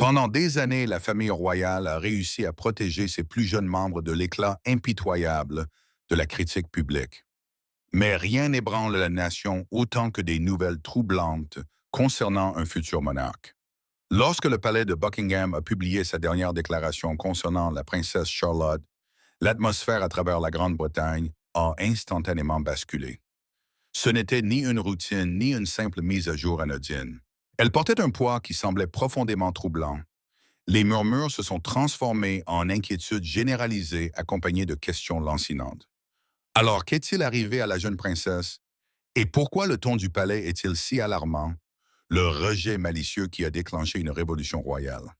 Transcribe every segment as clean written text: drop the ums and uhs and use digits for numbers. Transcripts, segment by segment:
Pendant des années, la famille royale a réussi à protéger ses plus jeunes membres de l'éclat impitoyable de la critique publique. Mais rien n'ébranle la nation autant que des nouvelles troublantes concernant un futur monarque. Lorsque le palais de Buckingham a publié sa dernière déclaration concernant la princesse Charlotte, l'atmosphère à travers la Grande-Bretagne a instantanément basculé. Ce n'était ni une routine ni une simple mise à jour anodine. Elle portait un poids qui semblait profondément troublant. Les murmures se sont transformés en inquiétudes généralisées accompagnées de questions lancinantes. Alors, qu'est-il arrivé à la jeune princesse? Et pourquoi le ton du palais est-il si alarmant? Le rejet malicieux qui a déclenché une révolution royale.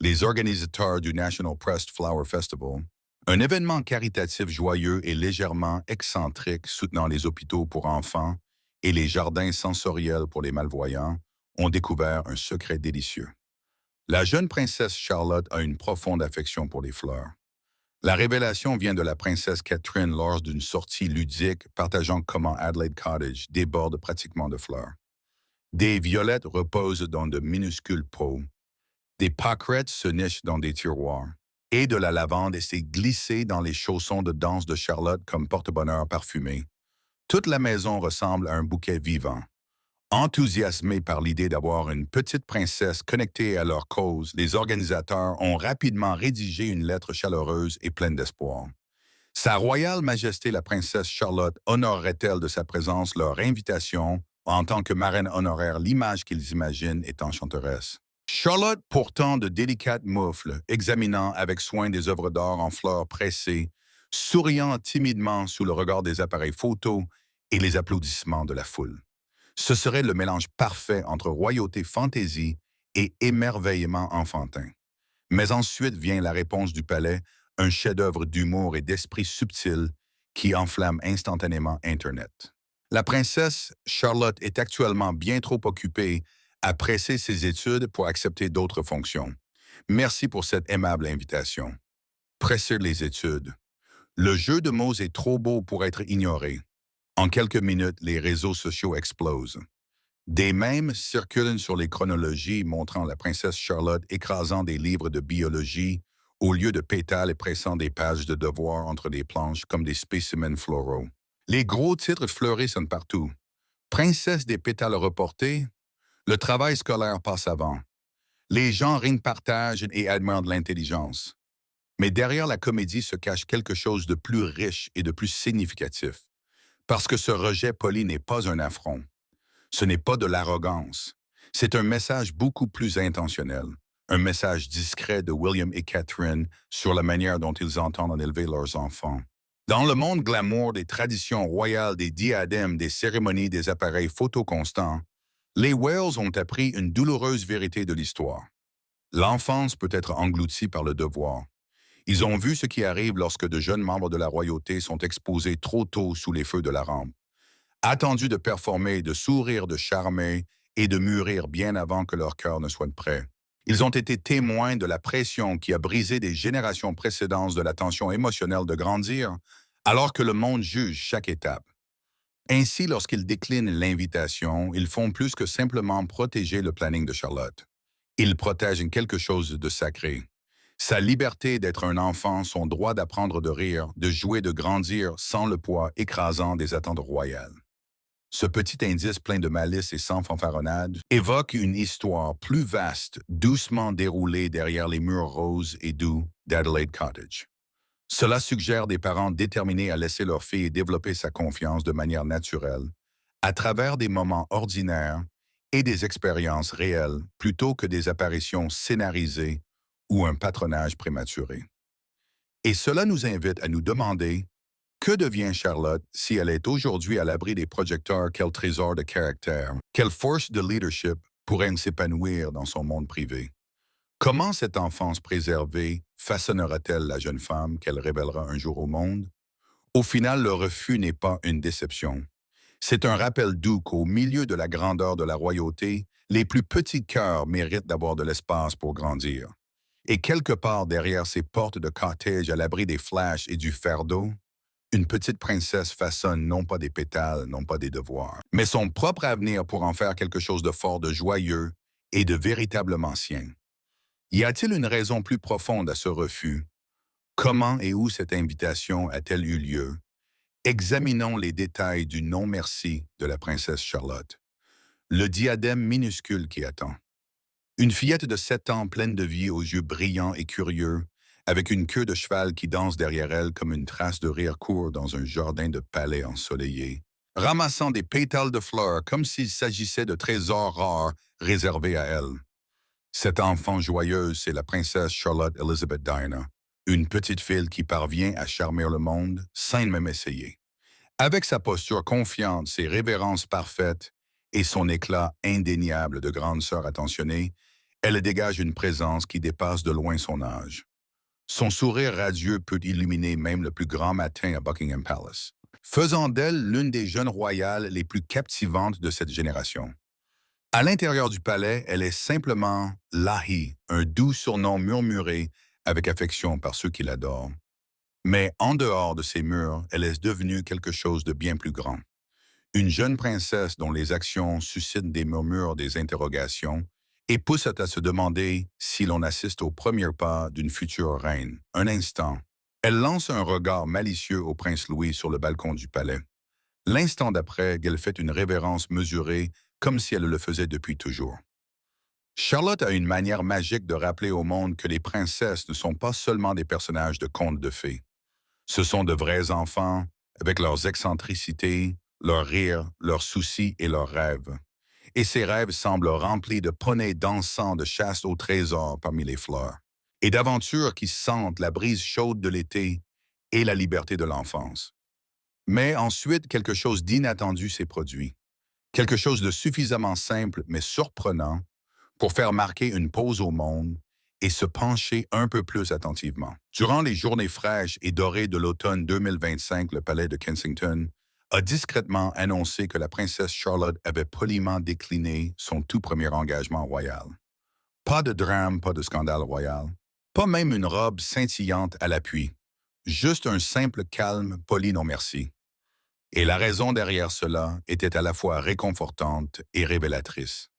Les organisateurs du National Pressed Flower Festival, un événement caritatif joyeux et légèrement excentrique soutenant les hôpitaux pour enfants et les jardins sensoriels pour les malvoyants, ont découvert un secret délicieux. La jeune princesse Charlotte a une profonde affection pour les fleurs. La révélation vient de la princesse Catherine lors d'une sortie ludique partageant comment Adelaide Cottage déborde pratiquement de fleurs. Des violettes reposent dans de minuscules pots, des pâquerettes se nichent dans des tiroirs, et de la lavande s'est glissée dans les chaussons de danse de Charlotte comme porte-bonheur parfumé. Toute la maison ressemble à un bouquet vivant. Enthousiasmés par l'idée d'avoir une petite princesse connectée à leur cause, les organisateurs ont rapidement rédigé une lettre chaleureuse et pleine d'espoir. Sa royale majesté la princesse Charlotte honorerait-elle de sa présence leur invitation en tant que marraine honoraire? L'image qu'ils imaginent est enchanteresse. Charlotte, portant de délicates moufles, examinant avec soin des œuvres d'art en fleurs pressées, souriant timidement sous le regard des appareils photos et les applaudissements de la foule. Ce serait le mélange parfait entre royauté fantaisie et émerveillement enfantin. Mais ensuite vient la réponse du palais, un chef-d'œuvre d'humour et d'esprit subtil qui enflamme instantanément Internet. La princesse Charlotte est actuellement bien trop occupée à presser ses études pour accepter d'autres fonctions. Merci pour cette aimable invitation. Presser les études. Le jeu de mots est trop beau pour être ignoré. En quelques minutes, les réseaux sociaux explosent. Des mèmes circulent sur les chronologies montrant la princesse Charlotte écrasant des livres de biologie au lieu de pétales et pressant des pages de devoirs entre des planches comme des spécimens floraux. Les gros titres fleurissent partout. Princesse des pétales reportés, le travail scolaire passe avant. Les gens rient, partagent et admirent de l'intelligence. Mais derrière la comédie se cache quelque chose de plus riche et de plus significatif. Parce que ce rejet poli n'est pas un affront. Ce n'est pas de l'arrogance. C'est un message beaucoup plus intentionnel. Un message discret de William et Catherine sur la manière dont ils entendent élever leurs enfants. Dans le monde glamour des traditions royales, des diadèmes, des cérémonies, des appareils photo constants, les Wales ont appris une douloureuse vérité de l'histoire. L'enfance peut être engloutie par le devoir. Ils ont vu ce qui arrive lorsque de jeunes membres de la royauté sont exposés trop tôt sous les feux de la rampe. Attendus de performer, de sourire, de charmer et de mûrir bien avant que leur cœur ne soit prêt. Ils ont été témoins de la pression qui a brisé des générations précédentes de la tension émotionnelle de grandir, alors que le monde juge chaque étape. Ainsi, lorsqu'ils déclinent l'invitation, ils font plus que simplement protéger le planning de Charlotte. Ils protègent quelque chose de sacré. Sa liberté d'être un enfant, son droit d'apprendre de rire, de jouer, de grandir sans le poids écrasant des attentes royales. Ce petit indice plein de malice et sans fanfaronnade évoque une histoire plus vaste, doucement déroulée derrière les murs roses et doux d'Adelaide Cottage. Cela suggère des parents déterminés à laisser leur fille développer sa confiance de manière naturelle, à travers des moments ordinaires et des expériences réelles, plutôt que des apparitions scénarisées ou un patronage prématuré. Et cela nous invite à nous demander: que devient Charlotte si elle est aujourd'hui à l'abri des projecteurs? Quel trésor de caractère, quelle force de leadership pourrait s'épanouir dans son monde privé? Comment cette enfance préservée façonnera-t-elle la jeune femme qu'elle révélera un jour au monde? Au final, le refus n'est pas une déception. C'est un rappel doux qu'au milieu de la grandeur de la royauté, les plus petits cœurs méritent d'avoir de l'espace pour grandir. Et quelque part derrière ces portes de cottage à l'abri des flashs et du fardeau, une petite princesse façonne non pas des pétales, non pas des devoirs, mais son propre avenir pour en faire quelque chose de fort, de joyeux et de véritablement sien. Y a-t-il une raison plus profonde à ce refus? Comment et où cette invitation a-t-elle eu lieu? Examinons les détails du non-merci de la princesse Charlotte. Le diadème minuscule qui attend. Une fillette de 7 ans pleine de vie aux yeux brillants et curieux, avec une queue de cheval qui danse derrière elle comme une trace de rire court dans un jardin de palais ensoleillé, ramassant des pétales de fleurs comme s'il s'agissait de trésors rares réservés à elle. Cette enfant joyeuse, c'est la princesse Charlotte Elizabeth Diana, une petite fille qui parvient à charmer le monde sans même essayer. Avec sa posture confiante, ses révérences parfaites et son éclat indéniable de grande sœur attentionnée, elle dégage une présence qui dépasse de loin son âge. Son sourire radieux peut illuminer même le plus grand matin à Buckingham Palace, faisant d'elle l'une des jeunes royales les plus captivantes de cette génération. À l'intérieur du palais, elle est simplement Lahi, un doux surnom murmuré avec affection par ceux qui l'adorent. Mais en dehors de ces murs, elle est devenue quelque chose de bien plus grand. Une jeune princesse dont les actions suscitent des murmures, des interrogations, et poussent à se demander si l'on assiste au premier pas d'une future reine. Un instant, elle lance un regard malicieux au prince Louis sur le balcon du palais. L'instant d'après, elle fait une révérence mesurée, comme si elle le faisait depuis toujours. Charlotte a une manière magique de rappeler au monde que les princesses ne sont pas seulement des personnages de contes de fées. Ce sont de vrais enfants, avec leurs excentricités, leurs rires, leurs soucis et leurs rêves. Et ces rêves semblent remplis de poneys dansant de chasse au trésor parmi les fleurs, et d'aventures qui sentent la brise chaude de l'été et la liberté de l'enfance. Mais ensuite, quelque chose d'inattendu s'est produit. Quelque chose de suffisamment simple mais surprenant pour faire marquer une pause au monde et se pencher un peu plus attentivement. Durant les journées fraîches et dorées de l'automne 2025, le palais de Kensington a discrètement annoncé que la princesse Charlotte avait poliment décliné son tout premier engagement royal. Pas de drame, pas de scandale royal, pas même une robe scintillante à l'appui, juste un simple calme poli non merci. Et la raison derrière cela était à la fois réconfortante et révélatrice.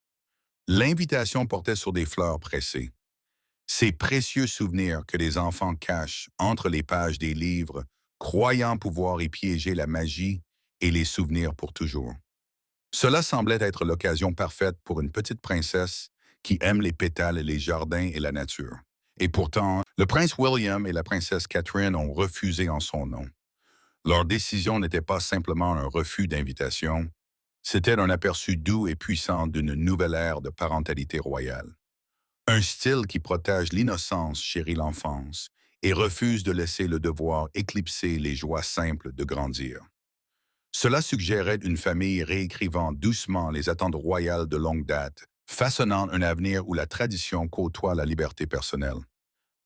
L'invitation portait sur des fleurs pressées, ces précieux souvenirs que les enfants cachent entre les pages des livres, croyant pouvoir y piéger la magie et les souvenirs pour toujours. Cela semblait être l'occasion parfaite pour une petite princesse qui aime les pétales, les jardins et la nature. Et pourtant, le prince William et la princesse Catherine ont refusé en son nom. Leur décision n'était pas simplement un refus d'invitation, c'était un aperçu doux et puissant d'une nouvelle ère de parentalité royale. Un style qui protège l'innocence, chérit l'enfance, et refuse de laisser le devoir éclipser les joies simples de grandir. Cela suggérait une famille réécrivant doucement les attentes royales de longue date, façonnant un avenir où la tradition côtoie la liberté personnelle.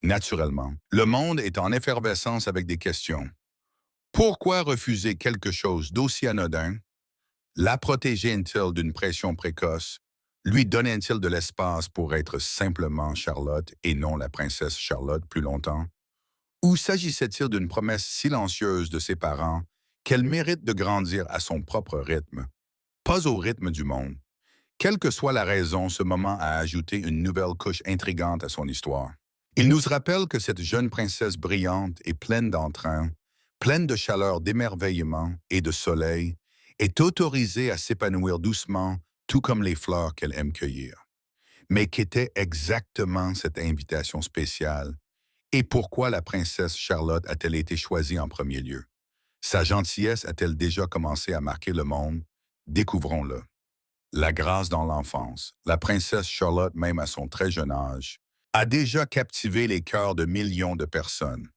Naturellement, le monde est en effervescence avec des questions. Pourquoi refuser quelque chose d'aussi anodin? La protégeait-il d'une pression précoce? Lui donnait-il de l'espace pour être simplement Charlotte et non la princesse Charlotte plus longtemps? Ou s'agissait-il d'une promesse silencieuse de ses parents qu'elle mérite de grandir à son propre rythme, pas au rythme du monde? Quelle que soit la raison, ce moment a ajouté une nouvelle couche intrigante à son histoire. Il nous rappelle que cette jeune princesse brillante et pleine d'entrain, pleine de chaleur, d'émerveillement et de soleil, est autorisée à s'épanouir doucement, tout comme les fleurs qu'elle aime cueillir. Mais qu'était exactement cette invitation spéciale? Et pourquoi la princesse Charlotte a-t-elle été choisie en premier lieu? Sa gentillesse a-t-elle déjà commencé à marquer le monde? Découvrons-le. La grâce dans l'enfance, la princesse Charlotte, même à son très jeune âge, a déjà captivé les cœurs de millions de personnes.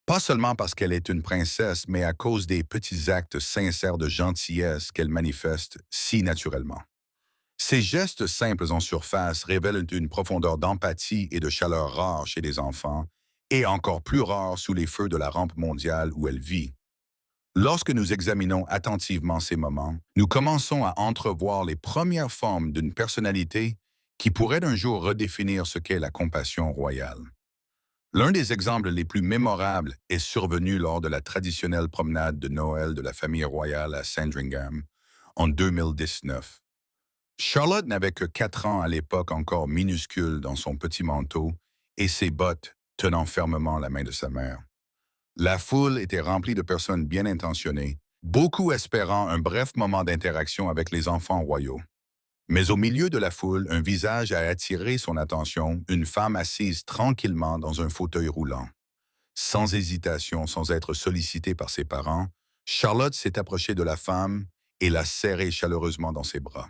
Pas seulement parce qu'elle est une princesse, mais à cause des petits actes sincères de gentillesse qu'elle manifeste si naturellement. Ces gestes simples en surface révèlent une profondeur d'empathie et de chaleur rare chez les enfants, et encore plus rare sous les feux de la rampe mondiale où elle vit. Lorsque nous examinons attentivement ces moments, nous commençons à entrevoir les premières formes d'une personnalité qui pourrait un jour redéfinir ce qu'est la compassion royale. L'un des exemples les plus mémorables est survenu lors de la traditionnelle promenade de Noël de la famille royale à Sandringham en 2019. Charlotte n'avait que 4 ans à l'époque, encore minuscule dans son petit manteau et ses bottes tenant fermement la main de sa mère. La foule était remplie de personnes bien intentionnées, beaucoup espérant un bref moment d'interaction avec les enfants royaux. Mais au milieu de la foule, un visage a attiré son attention, une femme assise tranquillement dans un fauteuil roulant. Sans hésitation, sans être sollicitée par ses parents, Charlotte s'est approchée de la femme et l'a serrée chaleureusement dans ses bras.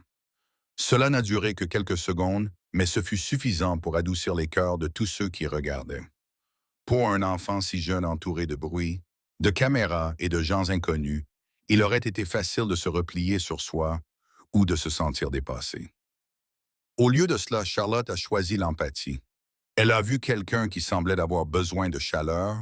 Cela n'a duré que quelques secondes, mais ce fut suffisant pour adoucir les cœurs de tous ceux qui regardaient. Pour un enfant si jeune entouré de bruit, de caméras et de gens inconnus, il aurait été facile de se replier sur soi ou de se sentir dépassé. Au lieu de cela, Charlotte a choisi l'empathie. Elle a vu quelqu'un qui semblait avoir besoin de chaleur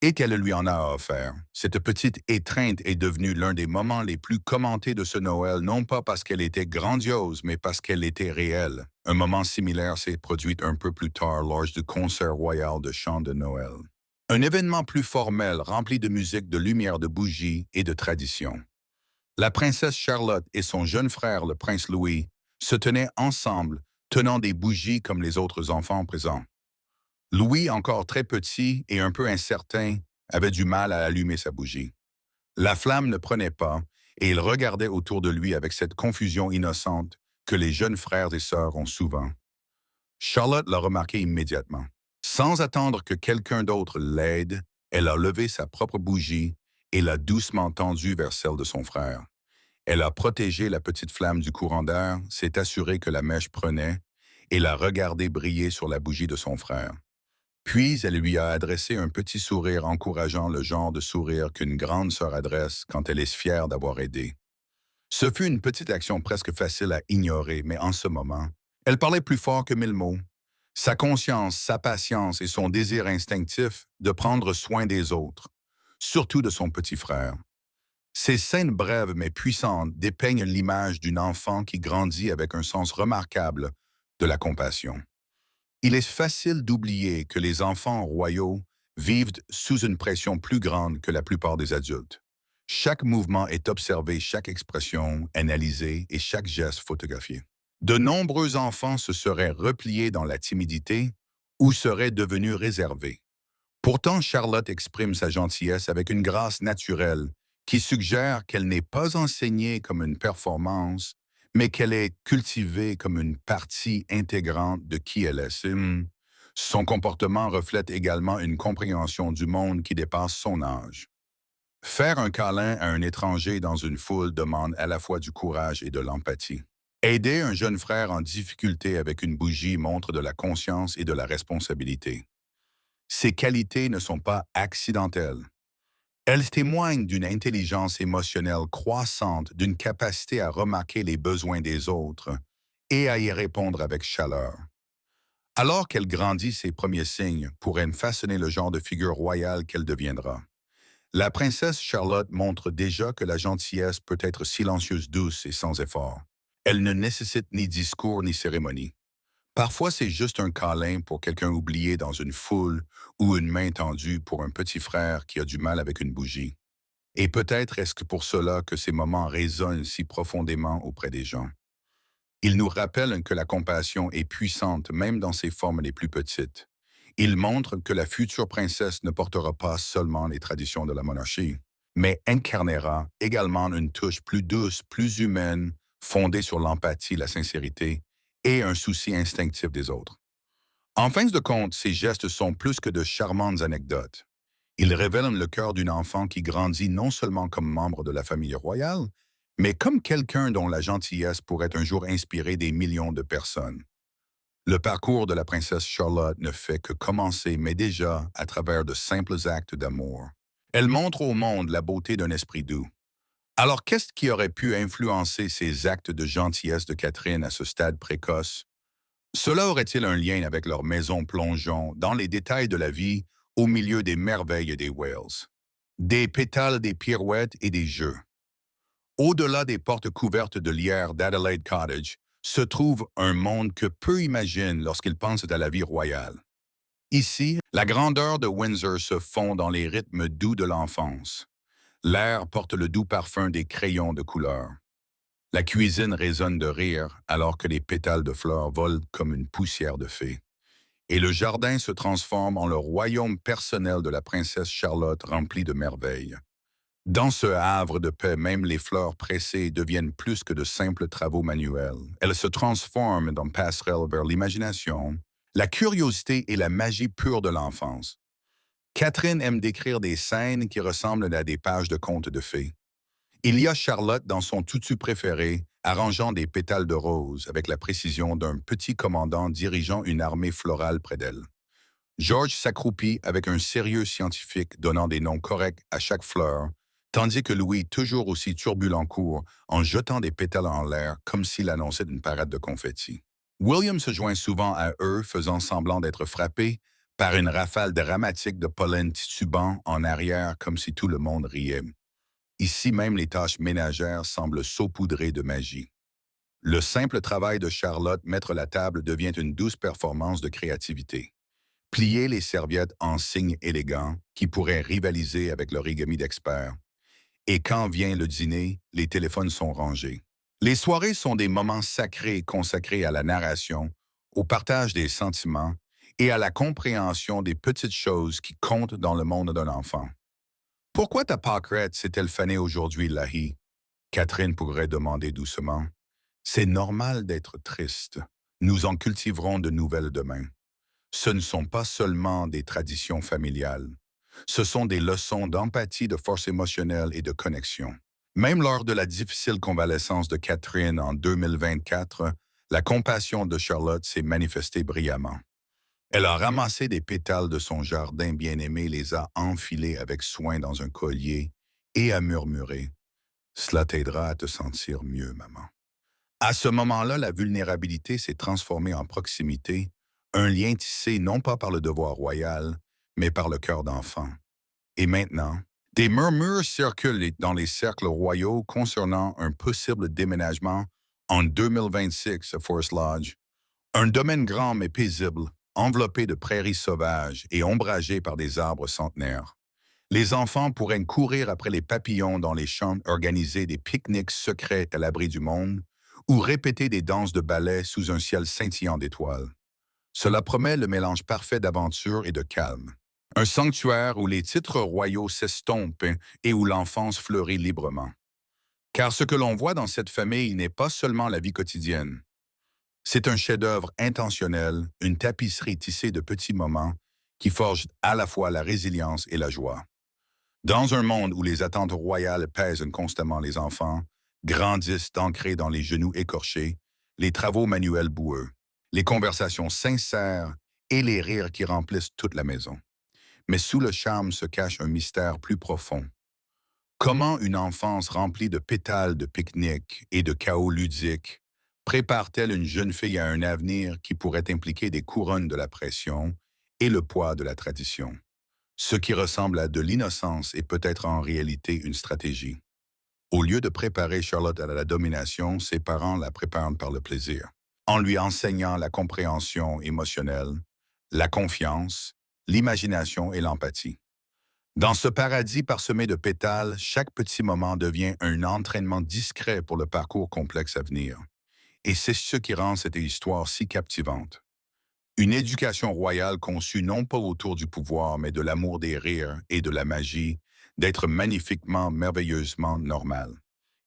et qu'elle lui en a offert. Cette petite étreinte est devenue l'un des moments les plus commentés de ce Noël, non pas parce qu'elle était grandiose, mais parce qu'elle était réelle. Un moment similaire s'est produit un peu plus tard lors du concert royal de chant de Noël. Un événement plus formel, rempli de musique, de lumière, de bougies et de tradition. La princesse Charlotte et son jeune frère, le prince Louis, se tenaient ensemble, tenant des bougies comme les autres enfants présents. Louis, encore très petit et un peu incertain, avait du mal à allumer sa bougie. La flamme ne prenait pas, et il regardait autour de lui avec cette confusion innocente que les jeunes frères et sœurs ont souvent. Charlotte l'a remarqué immédiatement. Sans attendre que quelqu'un d'autre l'aide, elle a levé sa propre bougie et l'a doucement tendue vers celle de son frère. Elle a protégé la petite flamme du courant d'air, s'est assurée que la mèche prenait et l'a regardé briller sur la bougie de son frère. Puis elle lui a adressé un petit sourire encourageant, le genre de sourire qu'une grande sœur adresse quand elle est fière d'avoir aidé. Ce fut une petite action presque facile à ignorer, mais en ce moment, elle parlait plus fort que 1000 mots. Sa conscience, sa patience et son désir instinctif de prendre soin des autres, surtout de son petit frère. Ces scènes brèves mais puissantes dépeignent l'image d'une enfant qui grandit avec un sens remarquable de la compassion. Il est facile d'oublier que les enfants royaux vivent sous une pression plus grande que la plupart des adultes. Chaque mouvement est observé, chaque expression analysée et chaque geste photographié. De nombreux enfants se seraient repliés dans la timidité ou seraient devenus réservés. Pourtant, Charlotte exprime sa gentillesse avec une grâce naturelle qui suggère qu'elle n'est pas enseignée comme une performance, mais qu'elle est cultivée comme une partie intégrante de qui elle est. Son comportement reflète également une compréhension du monde qui dépasse son âge. Faire un câlin à un étranger dans une foule demande à la fois du courage et de l'empathie. Aider un jeune frère en difficulté avec une bougie montre de la conscience et de la responsabilité. Ces qualités ne sont pas accidentelles. Elles témoignent d'une intelligence émotionnelle croissante, d'une capacité à remarquer les besoins des autres et à y répondre avec chaleur. Alors qu'elle grandit, ses premiers signes pourraient façonner le genre de figure royale qu'elle deviendra. La princesse Charlotte montre déjà que la gentillesse peut être silencieuse, douce et sans effort. Elle ne nécessite ni discours ni cérémonie. Parfois, c'est juste un câlin pour quelqu'un oublié dans une foule ou une main tendue pour un petit frère qui a du mal avec une bougie. Et peut-être est-ce que pour cela que ces moments résonnent si profondément auprès des gens. Ils nous rappellent que la compassion est puissante même dans ses formes les plus petites. Ils montrent que la future princesse ne portera pas seulement les traditions de la monarchie, mais incarnera également une touche plus douce, plus humaine, fondée sur l'empathie, la sincérité et un souci instinctif des autres. En fin de compte, ces gestes sont plus que de charmantes anecdotes. Ils révèlent le cœur d'une enfant qui grandit non seulement comme membre de la famille royale, mais comme quelqu'un dont la gentillesse pourrait un jour inspirer des millions de personnes. Le parcours de la princesse Charlotte ne fait que commencer, mais déjà à travers de simples actes d'amour. Elle montre au monde la beauté d'un esprit doux. Alors, qu'est-ce qui aurait pu influencer ces actes de gentillesse de Catherine à ce stade précoce? Cela aurait-il un lien avec leur maison plongeant dans les détails de la vie au milieu des merveilles des Wales? Des pétales, des pirouettes et des jeux. Au-delà des portes couvertes de lierre d'Adelaide Cottage se trouve un monde que peu imaginent lorsqu'ils pensent à la vie royale. Ici, la grandeur de Windsor se fond dans les rythmes doux de l'enfance. L'air porte le doux parfum des crayons de couleur. La cuisine résonne de rire alors que les pétales de fleurs volent comme une poussière de fée. Et le jardin se transforme en le royaume personnel de la princesse Charlotte rempli de merveilles. Dans ce havre de paix, même les fleurs pressées deviennent plus que de simples travaux manuels. Elles se transforment dans passerelles vers l'imagination, la curiosité et la magie pure de l'enfance. Catherine aime décrire des scènes qui ressemblent à des pages de contes de fées. Il y a Charlotte dans son tutu préféré, arrangeant des pétales de rose avec la précision d'un petit commandant dirigeant une armée florale près d'elle. George s'accroupit avec un sérieux scientifique donnant des noms corrects à chaque fleur, tandis que Louis, toujours aussi turbulent, court en jetant des pétales en l'air comme s'il annonçait une parade de confettis. William se joint souvent à eux, faisant semblant d'être frappé par une rafale dramatique de pollen titubant en arrière comme si tout le monde riait. Ici même les tâches ménagères semblent saupoudrées de magie. Le simple travail de Charlotte mettre la table devient une douce performance de créativité. Plier les serviettes en signes élégants qui pourraient rivaliser avec l'origami d'experts. Et quand vient le dîner, les téléphones sont rangés. Les soirées sont des moments sacrés consacrés à la narration, au partage des sentiments et à la compréhension des petites choses qui comptent dans le monde d'un enfant. Pourquoi ta pâquerette s'est-elle fanée aujourd'hui, Lahi? Catherine pourrait demander doucement. C'est normal d'être triste. Nous en cultiverons de nouvelles demain. Ce ne sont pas seulement des traditions familiales. Ce sont des leçons d'empathie, de force émotionnelle et de connexion. Même lors de la difficile convalescence de Catherine en 2024, la compassion de Charlotte s'est manifestée brillamment. Elle a ramassé des pétales de son jardin bien-aimé, les a enfilés avec soin dans un collier et a murmuré « Cela t'aidera à te sentir mieux, maman ». À ce moment-là, la vulnérabilité s'est transformée en proximité, un lien tissé non pas par le devoir royal, mais par le cœur d'enfant. Et maintenant, des murmures circulent dans les cercles royaux concernant un possible déménagement en 2026 à Forest Lodge, un domaine grand mais paisible, enveloppé de prairies sauvages et ombragé par des arbres centenaires. Les enfants pourraient courir après les papillons dans les champs, organiser des pique-niques secrets à l'abri du monde, ou répéter des danses de ballet sous un ciel scintillant d'étoiles. Cela promet le mélange parfait d'aventure et de calme. Un sanctuaire où les titres royaux s'estompent et où l'enfance fleurit librement. Car ce que l'on voit dans cette famille n'est pas seulement la vie quotidienne. C'est un chef-d'œuvre intentionnel, une tapisserie tissée de petits moments qui forge à la fois la résilience et la joie. Dans un monde où les attentes royales pèsent constamment les enfants, grandissent ancrés dans les genoux écorchés, les travaux manuels boueux, les conversations sincères et les rires qui remplissent toute la maison. Mais sous le charme se cache un mystère plus profond. Comment une enfance remplie de pétales de pique-nique et de chaos ludique prépare-t-elle une jeune fille à un avenir qui pourrait impliquer des couronnes de la pression et le poids de la tradition? Ce qui ressemble à de l'innocence est peut-être en réalité une stratégie. Au lieu de préparer Charlotte à la domination, ses parents la préparent par le plaisir, en lui enseignant la compréhension émotionnelle, la confiance, l'imagination et l'empathie. Dans ce paradis parsemé de pétales, chaque petit moment devient un entraînement discret pour le parcours complexe à venir. Et c'est ce qui rend cette histoire si captivante. Une éducation royale conçue non pas autour du pouvoir, mais de l'amour des rires et de la magie, d'être magnifiquement, merveilleusement normal.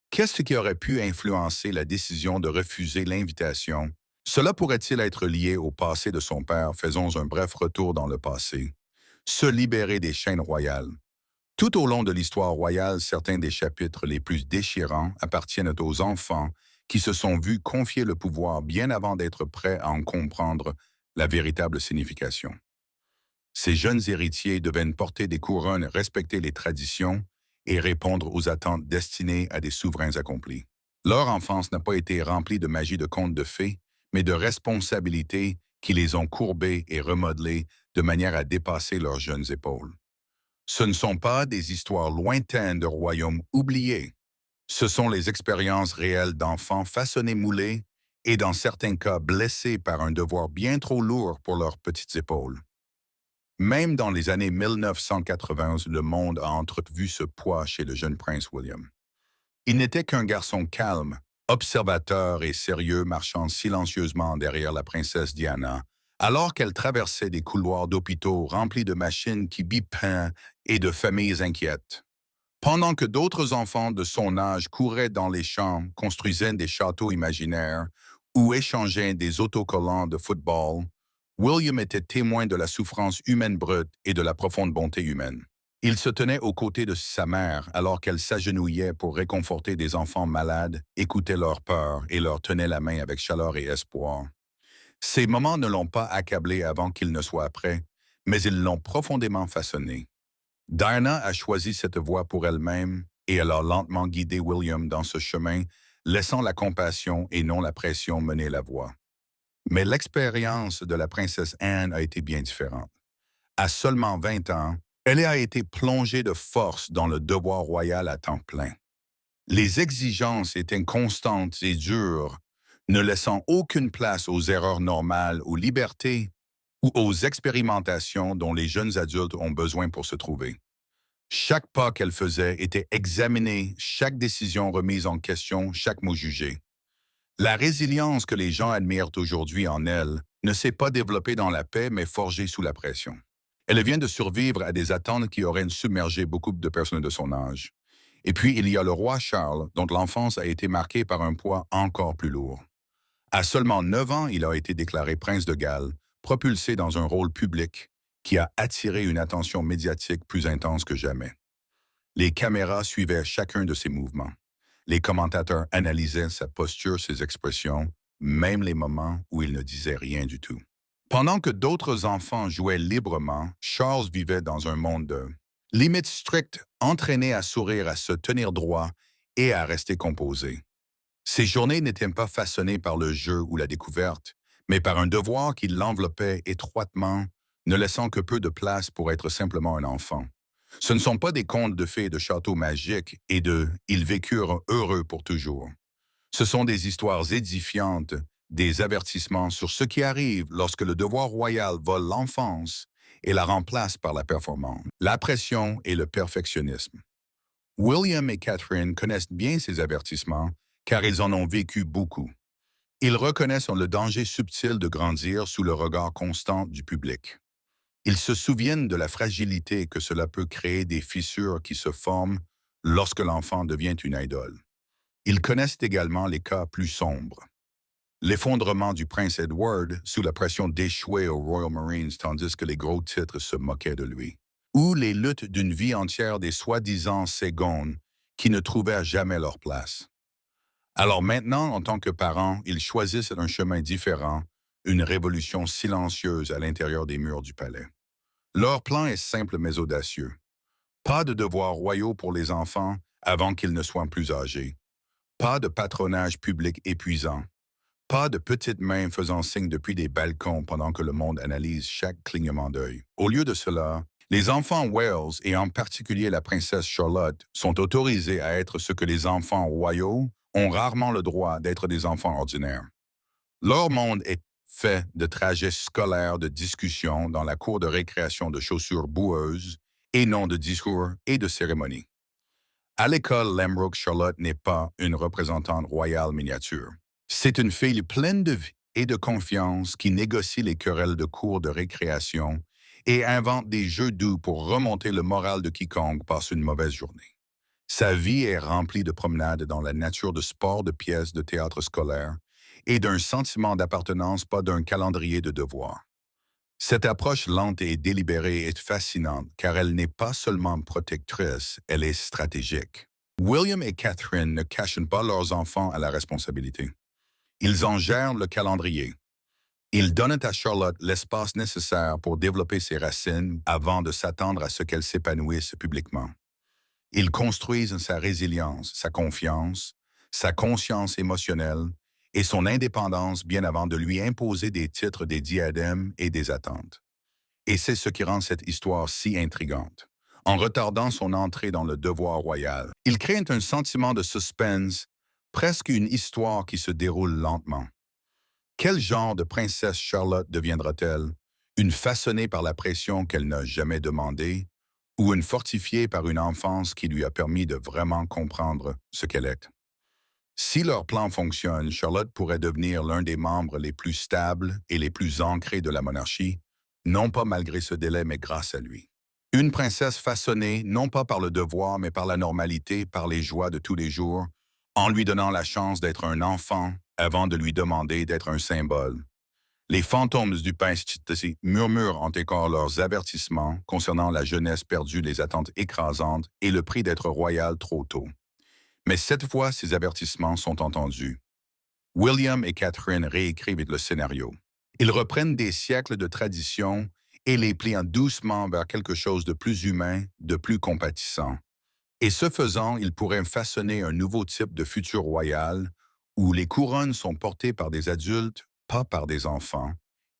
Qu'est-ce qui aurait pu influencer la décision de refuser l'invitation? Cela pourrait-il être lié au passé de son père? Faisons un bref retour dans le passé. Se libérer des chaînes royales. Tout au long de l'histoire royale, certains des chapitres les plus déchirants appartiennent aux enfants qui se sont vus confier le pouvoir bien avant d'être prêts à en comprendre la véritable signification. Ces jeunes héritiers devaient porter des couronnes, respecter les traditions et répondre aux attentes destinées à des souverains accomplis. Leur enfance n'a pas été remplie de magie de contes de fées, mais de responsabilités qui les ont courbés et remodelés de manière à dépasser leurs jeunes épaules. Ce ne sont pas des histoires lointaines de royaumes oubliés. Ce sont les expériences réelles d'enfants façonnés moulés et dans certains cas blessés par un devoir bien trop lourd pour leurs petites épaules. Même dans les années 1980, le monde a entrevu ce poids chez le jeune prince William. Il n'était qu'un garçon calme, observateur et sérieux marchant silencieusement derrière la princesse Diana, alors qu'elle traversait des couloirs d'hôpitaux remplis de machines qui bipaient et de familles inquiètes. Pendant que d'autres enfants de son âge couraient dans les champs, construisaient des châteaux imaginaires ou échangeaient des autocollants de football, William était témoin de la souffrance humaine brute et de la profonde bonté humaine. Il se tenait aux côtés de sa mère alors qu'elle s'agenouillait pour réconforter des enfants malades, écoutait leurs peurs et leur tenait la main avec chaleur et espoir. Ces moments ne l'ont pas accablé avant qu'il ne soit prêt, mais ils l'ont profondément façonné. Diana a choisi cette voie pour elle-même et elle a lentement guidé William dans ce chemin, laissant la compassion et non la pression mener la voie. Mais l'expérience de la princesse Anne a été bien différente. À seulement 20 ans, elle a été plongée de force dans le devoir royal à temps plein. Les exigences étaient constantes et dures, ne laissant aucune place aux erreurs normales, aux libertés ou aux expérimentations dont les jeunes adultes ont besoin pour se trouver. Chaque pas qu'elle faisait était examiné, chaque décision remise en question, chaque mot jugé. La résilience que les gens admirent aujourd'hui en elle ne s'est pas développée dans la paix, mais forgée sous la pression. Elle vient de survivre à des attentes qui auraient submergé beaucoup de personnes de son âge. Et puis, il y a le roi Charles, dont l'enfance a été marquée par un poids encore plus lourd. À seulement 9 ans, il a été déclaré prince de Galles, propulsé dans un rôle public qui a attiré une attention médiatique plus intense que jamais. Les caméras suivaient chacun de ses mouvements. Les commentateurs analysaient sa posture, ses expressions, même les moments où il ne disait rien du tout. Pendant que d'autres enfants jouaient librement, Charles vivait dans un monde de limites strictes, entraîné à sourire, à se tenir droit et à rester composé. Ses journées n'étaient pas façonnées par le jeu ou la découverte, mais par un devoir qui l'enveloppait étroitement, ne laissant que peu de place pour être simplement un enfant. Ce ne sont pas des contes de fées et de châteaux magiques et de « ils vécurent heureux pour toujours ». Ce sont des histoires édifiantes, des avertissements sur ce qui arrive lorsque le devoir royal vole l'enfance et la remplace par la performance, la pression et le perfectionnisme. William et Catherine connaissent bien ces avertissements car ils en ont vécu beaucoup. Ils reconnaissent le danger subtil de grandir sous le regard constant du public. Ils se souviennent de la fragilité que cela peut créer des fissures qui se forment lorsque l'enfant devient une idole. Ils connaissent également les cas plus sombres. L'effondrement du prince Edward sous la pression d'échouer aux Royal Marines tandis que les gros titres se moquaient de lui. Ou les luttes d'une vie entière des soi-disant ségones qui ne trouvaient jamais leur place. Alors maintenant, en tant que parents, ils choisissent un chemin différent, une révolution silencieuse à l'intérieur des murs du palais. Leur plan est simple mais audacieux. Pas de devoirs royaux pour les enfants avant qu'ils ne soient plus âgés. Pas de patronage public épuisant. Pas de petites mains faisant signe depuis des balcons pendant que le monde analyse chaque clignement d'œil. Au lieu de cela, les enfants Wales, et en particulier la princesse Charlotte, sont autorisés à être ce que les enfants royaux ont rarement le droit d'être des enfants ordinaires. Leur monde est fait de trajets scolaires, de discussions dans la cour de récréation de chaussures boueuses et non de discours et de cérémonies. À l'école, Lambrook Charlotte n'est pas une représentante royale miniature. C'est une fille pleine de vie et de confiance qui négocie les querelles de cours de récréation et invente des jeux doux pour remonter le moral de quiconque passe une mauvaise journée. Sa vie est remplie de promenades dans la nature de sports, de pièces, de théâtre scolaire et d'un sentiment d'appartenance, pas d'un calendrier de devoirs. Cette approche lente et délibérée est fascinante car elle n'est pas seulement protectrice, elle est stratégique. William et Catherine ne cachent pas leurs enfants à la responsabilité. Ils en gèrent le calendrier. Ils donnent à Charlotte l'espace nécessaire pour développer ses racines avant de s'attendre à ce qu'elle s'épanouisse publiquement. Ils construisent sa résilience, sa confiance, sa conscience émotionnelle et son indépendance bien avant de lui imposer des titres, des diadèmes et des attentes. Et c'est ce qui rend cette histoire si intrigante. En retardant son entrée dans le devoir royal, il crée un sentiment de suspense, presque une histoire qui se déroule lentement. Quel genre de princesse Charlotte deviendra-t-elle? Une façonnée par la pression qu'elle n'a jamais demandée ou une fortifiée par une enfance qui lui a permis de vraiment comprendre ce qu'elle est? Si leur plan fonctionne, Charlotte pourrait devenir l'un des membres les plus stables et les plus ancrés de la monarchie, non pas malgré ce délai, mais grâce à lui. Une princesse façonnée, non pas par le devoir, mais par la normalité, par les joies de tous les jours, en lui donnant la chance d'être un enfant avant de lui demander d'être un symbole. Les fantômes du Painstiti murmurent encore leurs avertissements concernant la jeunesse perdue, les attentes écrasantes et le prix d'être royal trop tôt. Mais cette fois, ces avertissements sont entendus. William et Catherine réécrivent le scénario. Ils reprennent des siècles de tradition et les plient doucement vers quelque chose de plus humain, de plus compatissant. Et ce faisant, ils pourraient façonner un nouveau type de futur royal où les couronnes sont portées par des adultes, pas par des enfants,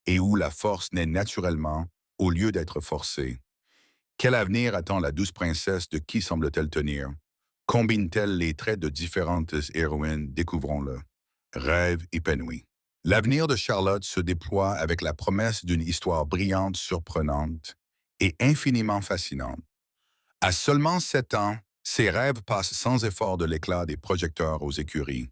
et où la force naît naturellement au lieu d'être forcée. Quel avenir attend la douce princesse, de qui semble-t-elle tenir? Combine-t-elle les traits de différentes héroïnes? Découvrons-le. Rêve épanoui. L'avenir de Charlotte se déploie avec la promesse d'une histoire brillante, surprenante et infiniment fascinante. À seulement 7 ans, ses rêves passent sans effort de l'éclat des projecteurs aux écuries.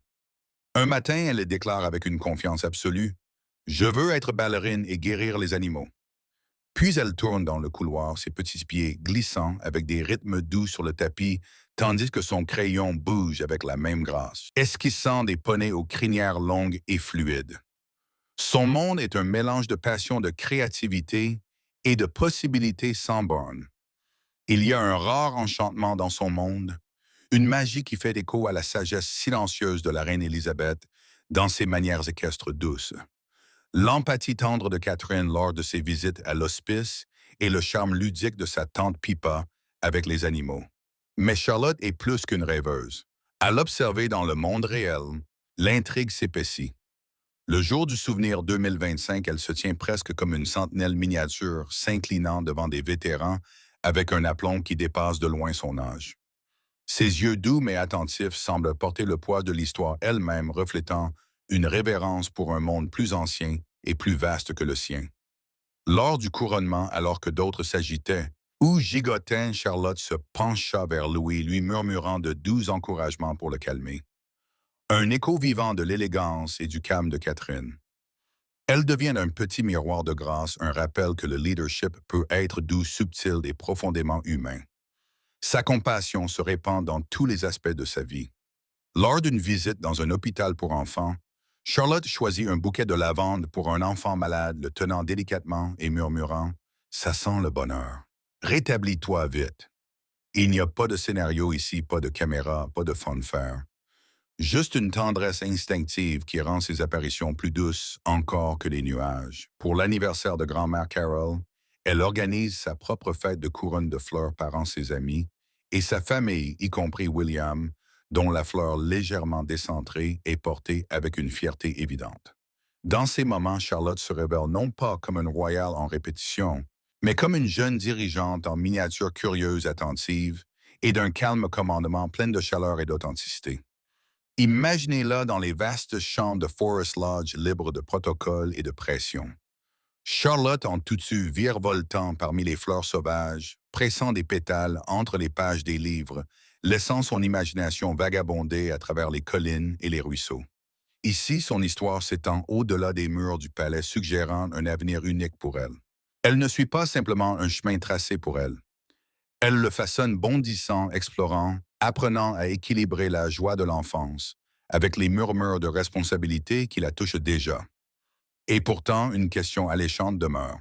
Un matin, elle les déclare avec une confiance absolue: « Je veux être ballerine et guérir les animaux. » Puis elle tourne dans le couloir, ses petits pieds glissant avec des rythmes doux sur le tapis, tandis que son crayon bouge avec la même grâce, esquissant des poneys aux crinières longues et fluides. Son monde est un mélange de passion, de créativité et de possibilités sans bornes. Il y a un rare enchantement dans son monde, une magie qui fait écho à la sagesse silencieuse de la reine Élisabeth dans ses manières équestres douces. L'empathie tendre de Catherine lors de ses visites à l'hospice et le charme ludique de sa tante Pippa avec les animaux. Mais Charlotte est plus qu'une rêveuse. À l'observer dans le monde réel, l'intrigue s'épaissit. Le jour du souvenir 2025, elle se tient presque comme une sentinelle miniature, s'inclinant devant des vétérans avec un aplomb qui dépasse de loin son âge. Ses yeux doux mais attentifs semblent porter le poids de l'histoire elle-même, reflétant une révérence pour un monde plus ancien et plus vaste que le sien. Lors du couronnement, alors que d'autres s'agitaient, ou gigotin, Charlotte se pencha vers Louis, lui murmurant de doux encouragements pour le calmer. Un écho vivant de l'élégance et du calme de Catherine. Elle devient un petit miroir de grâce, un rappel que le leadership peut être doux, subtil et profondément humain. Sa compassion se répand dans tous les aspects de sa vie. Lors d'une visite dans un hôpital pour enfants, Charlotte choisit un bouquet de lavande pour un enfant malade, le tenant délicatement et murmurant: « Ça sent le bonheur. Rétablis-toi vite. » Il n'y a pas de scénario ici, pas de caméra, pas de fanfare. Juste une tendresse instinctive qui rend ses apparitions plus douces encore que les nuages. Pour l'anniversaire de grand-mère Carol, elle organise sa propre fête de couronne de fleurs parant ses amis et sa famille, y compris William, dont la fleur légèrement décentrée est portée avec une fierté évidente. Dans ces moments, Charlotte se révèle non pas comme une royale en répétition, mais comme une jeune dirigeante en miniature curieuse, attentive, et d'un calme commandement plein de chaleur et d'authenticité. Imaginez-la dans les vastes champs de Forest Lodge libres de protocole et de pression. Charlotte en tutu virevoltant parmi les fleurs sauvages, pressant des pétales entre les pages des livres, laissant son imagination vagabonder à travers les collines et les ruisseaux. Ici, son histoire s'étend au-delà des murs du palais, suggérant un avenir unique pour elle. Elle ne suit pas simplement un chemin tracé pour elle. Elle le façonne bondissant, explorant, apprenant à équilibrer la joie de l'enfance avec les murmures de responsabilité qui la touchent déjà. Et pourtant, une question alléchante demeure.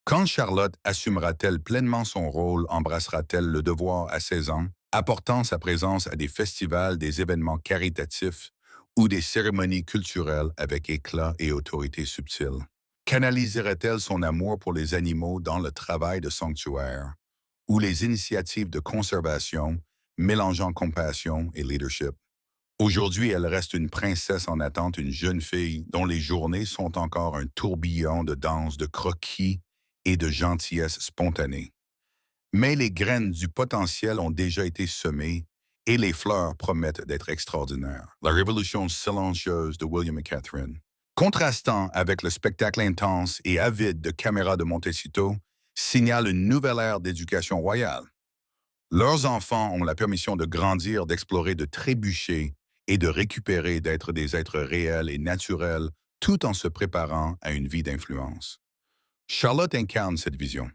Quand Charlotte assumera-t-elle pleinement son rôle, embrassera-t-elle le devoir à 16 ans, apportant sa présence à des festivals, des événements caritatifs ou des cérémonies culturelles avec éclat et autorité subtile? Canaliserait-elle son amour pour les animaux dans le travail de sanctuaire ou les initiatives de conservation, mélangeant compassion et leadership? Aujourd'hui, elle reste une princesse en attente, une jeune fille dont les journées sont encore un tourbillon de danse, de croquis et de gentillesse spontanée. Mais les graines du potentiel ont déjà été semées et les fleurs promettent d'être extraordinaires. La révolution silencieuse de William et Catherine. Contrastant avec le spectacle intense et avide de caméras de Montecito, signale une nouvelle ère d'éducation royale. Leurs enfants ont la permission de grandir, d'explorer, de trébucher et de récupérer d'être des êtres réels et naturels tout en se préparant à une vie d'influence. Charlotte incarne cette vision.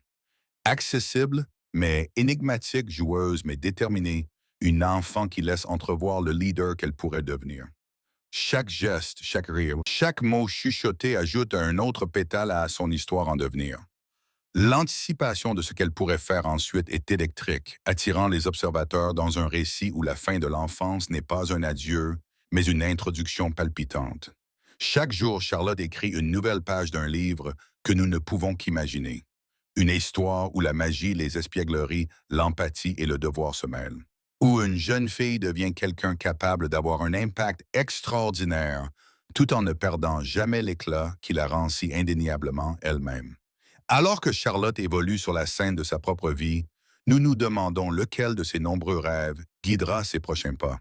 Accessible, mais énigmatique, joueuse, mais déterminée, une enfant qui laisse entrevoir le leader qu'elle pourrait devenir. Chaque geste, chaque rire, chaque mot chuchoté ajoute un autre pétale à son histoire en devenir. L'anticipation de ce qu'elle pourrait faire ensuite est électrique, attirant les observateurs dans un récit où la fin de l'enfance n'est pas un adieu, mais une introduction palpitante. Chaque jour, Charlotte écrit une nouvelle page d'un livre que nous ne pouvons qu'imaginer. Une histoire où la magie, les espiègleries, l'empathie et le devoir se mêlent. Où une jeune fille devient quelqu'un capable d'avoir un impact extraordinaire, tout en ne perdant jamais l'éclat qui la rend si indéniablement elle-même. Alors que Charlotte évolue sur la scène de sa propre vie, nous nous demandons lequel de ses nombreux rêves guidera ses prochains pas.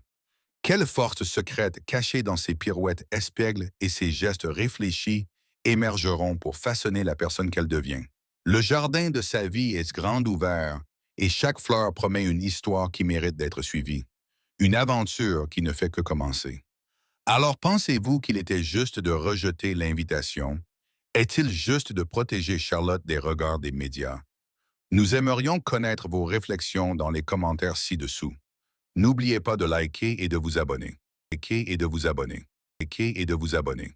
Quelle force secrète cachée dans ses pirouettes espiègles et ses gestes réfléchis émergeront pour façonner la personne qu'elle devient. Le jardin de sa vie est grand ouvert et chaque fleur promet une histoire qui mérite d'être suivie. Une aventure qui ne fait que commencer. Alors pensez-vous qu'il était juste de rejeter l'invitation? Est-il juste de protéger Charlotte des regards des médias? Nous aimerions connaître vos réflexions dans les commentaires ci-dessous. N'oubliez pas de liker et de vous abonner. Liker et de vous abonner. Liker et de vous abonner.